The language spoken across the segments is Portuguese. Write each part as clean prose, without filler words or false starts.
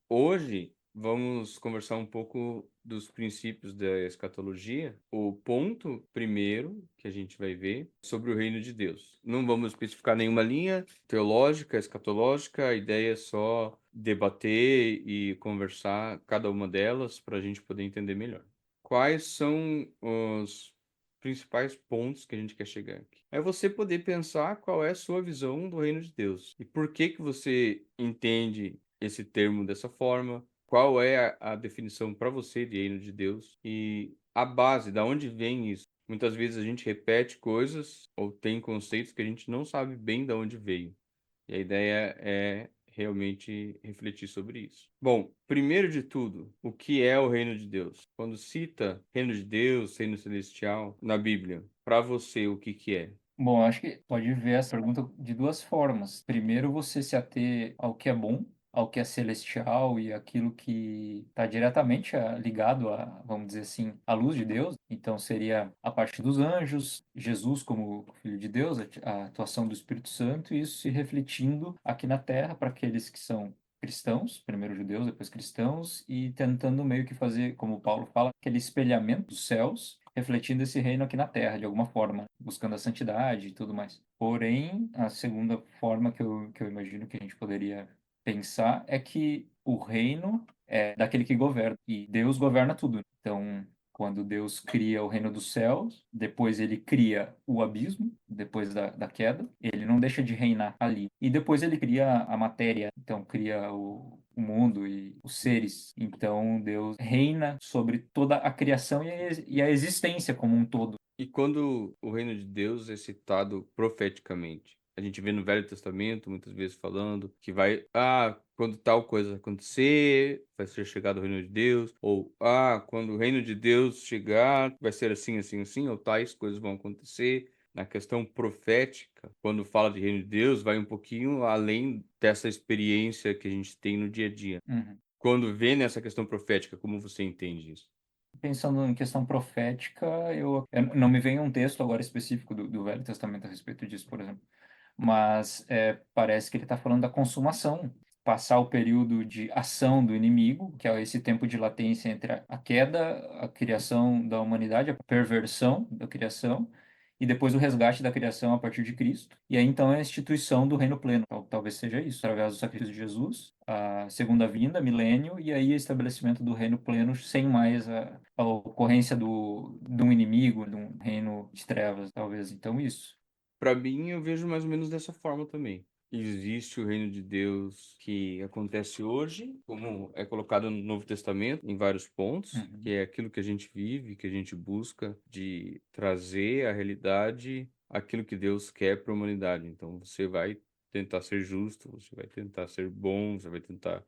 Hoje vamos conversar um pouco dos princípios da escatologia. O ponto primeiro que a gente vai ver sobre o reino de Deus. Não vamos especificar nenhuma linha teológica, escatológica, a ideia é só debater e conversar cada uma delas para a gente poder entender melhor. Quais são os principais pontos que a gente quer chegar aqui? É você poder pensar qual é a sua visão do reino de Deus e por que que você entende esse termo dessa forma, qual é a definição para você de reino de Deus e a base, da onde vem isso. Muitas vezes a gente repete coisas ou tem conceitos que a gente não sabe bem de onde veio. E a ideia é realmente refletir sobre isso. Bom, primeiro de tudo, o que é o reino de Deus? Quando cita reino de Deus, reino celestial na Bíblia, para você o que que é? Bom, acho que pode ver essa pergunta de duas formas. Primeiro, você se ater ao que é bom, ao que é celestial e aquilo que está diretamente ligado a, vamos dizer assim, à luz de Deus. Então, seria a parte dos anjos, Jesus como Filho de Deus, a atuação do Espírito Santo, e isso se refletindo aqui na Terra para aqueles que são cristãos, primeiro judeus, depois cristãos, e tentando meio que fazer, como Paulo fala, aquele espelhamento dos céus, refletindo esse reino aqui na Terra, de alguma forma, buscando a santidade e tudo mais. Porém, a segunda forma que eu imagino que a gente poderia pensar é que o reino é daquele que governa, e Deus governa tudo. Então, quando Deus cria o reino dos céus, depois ele cria o abismo, depois da queda, ele não deixa de reinar ali. E depois ele cria a matéria, então cria o mundo e os seres. Então Deus reina sobre toda a criação e a existência como um todo. E quando o reino de Deus é citado profeticamente? A gente vê no Velho Testamento muitas vezes falando que vai, quando tal coisa acontecer, vai ser chegado o reino de Deus, ou quando o reino de Deus chegar, vai ser assim, assim, assim, ou tais coisas vão acontecer. Na questão profética, quando fala de reino de Deus, vai um pouquinho além dessa experiência que a gente tem no dia a dia. Uhum. Quando vê nessa questão profética, como você entende isso? Pensando em questão profética, eu não me vem um texto agora específico do Velho Testamento a respeito disso, por exemplo. Mas parece que ele está falando da consumação, passar o período de ação do inimigo, que é esse tempo de latência entre a queda, a criação da humanidade, a perversão da criação, e depois o resgate da criação a partir de Cristo. E aí então é a instituição do reino pleno. Talvez seja isso, através do sacrifício de Jesus, a segunda vinda, milênio, e aí o estabelecimento do reino pleno sem mais a ocorrência de um inimigo, de um reino de trevas, talvez. Então isso. Para mim, eu vejo mais ou menos dessa forma também. Existe o reino de Deus que acontece hoje, como é colocado no Novo Testamento, em vários pontos, que Uhum. é aquilo que a gente vive, que a gente busca de trazer à realidade aquilo que Deus quer para a humanidade. Então, você vai tentar ser justo, você vai tentar ser bom, você vai tentar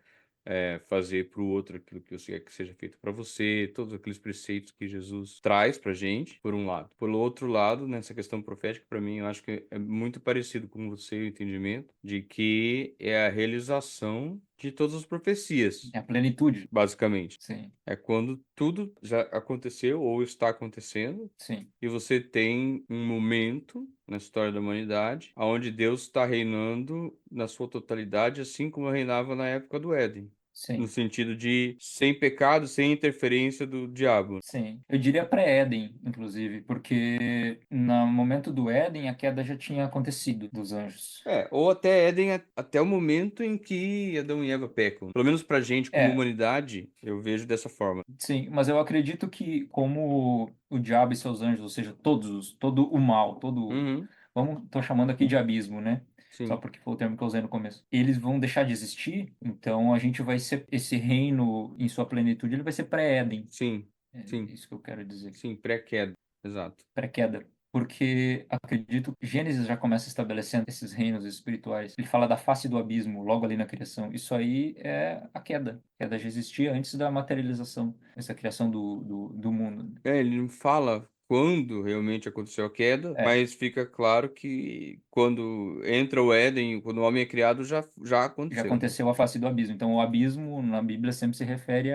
fazer para o outro aquilo que você quer que seja feito para você, todos aqueles preceitos que Jesus traz para gente, por um lado. Por outro lado, nessa questão profética, para mim, eu acho que é muito parecido com você o entendimento de que é a realização de todas as profecias, É a plenitude. basicamente. Sim, É quando tudo já aconteceu ou está acontecendo sim, e você tem um momento na história da humanidade onde Deus está reinando na sua totalidade, assim como reinava na época do Éden. No sim, sentido de sem pecado, sem interferência do diabo. sim. Eu diria pré-Éden, inclusive, porque no momento do Éden a queda já tinha acontecido dos anjos. Ou até Éden, até o momento em que Adão e Eva pecam. Pelo menos pra gente, como É, humanidade, eu vejo dessa forma. sim, mas eu acredito que como o diabo e seus anjos, ou seja, todo o mal, Uhum, tô chamando aqui de abismo, né? Só sim, porque foi o termo que eu usei no começo. Eles vão deixar de existir, então a gente vai ser, esse reino em sua plenitude, ele vai ser pré-Éden. sim, É sim, isso que eu quero dizer. sim, pré-queda, exato. Pré-queda. Porque acredito que Gênesis já começa estabelecendo esses reinos espirituais. Ele fala da face do abismo, logo ali na criação. Isso aí é a queda. A queda já existia antes da materialização, essa criação do mundo. Ele não fala quando realmente aconteceu a queda, É, mas fica claro que quando entra o Éden, quando o homem é criado, já já aconteceu. aconteceu a face do abismo. Então, o abismo na Bíblia sempre se refere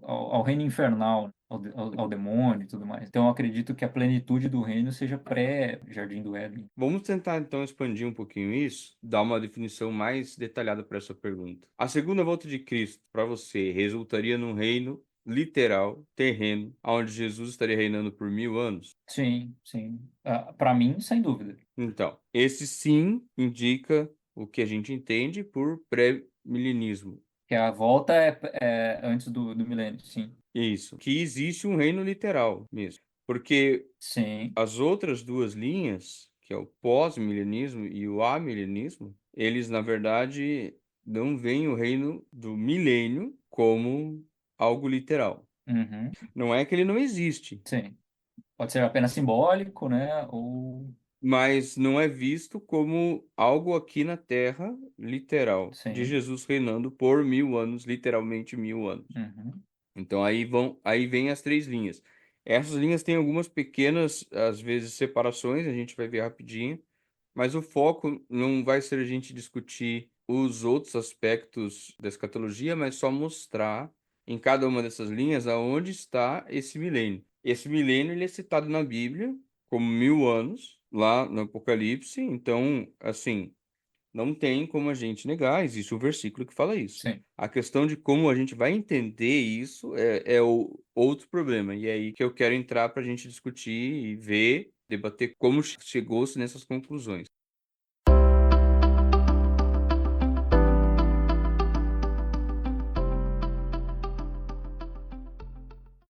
ao reino infernal, ao demônio e tudo mais. Então, eu acredito que a plenitude do reino seja pré-Jardim do Éden. Vamos tentar então expandir um pouquinho isso, dar uma definição mais detalhada para essa pergunta. A segunda volta de Cristo para você resultaria num reino literal, terreno, onde Jesus estaria reinando por 1000 anos? Sim, sim. Para mim, sem dúvida. Então, esse sim indica o que a gente entende por pré-milenismo. Que a volta é antes do milênio, sim. Isso, que existe um reino literal mesmo. Porque Sim. as outras duas linhas, que é o pós-milenismo e o amilenismo, eles, na verdade, não veem o reino do milênio como algo literal. Uhum. Não é que ele não existe, Sim. Pode ser apenas simbólico, né? Ou. mas não é visto como algo aqui na Terra literal, de Sim. Jesus reinando por 1000 anos, literalmente 1000 anos. Uhum. Então aí vem as três linhas. Essas linhas têm algumas pequenas, às vezes, separações, a gente vai ver rapidinho, mas o foco não vai ser a gente discutir os outros aspectos da escatologia, mas só mostrar em cada uma dessas linhas aonde está esse milênio. Esse milênio ele é citado na Bíblia como 1000 anos, lá no Apocalipse, então, assim, não tem como a gente negar, existe um versículo que fala isso. Sim. A questão de como a gente vai entender isso é o outro problema. E é aí que eu quero entrar para a gente discutir e ver, debater como chegou-se nessas conclusões.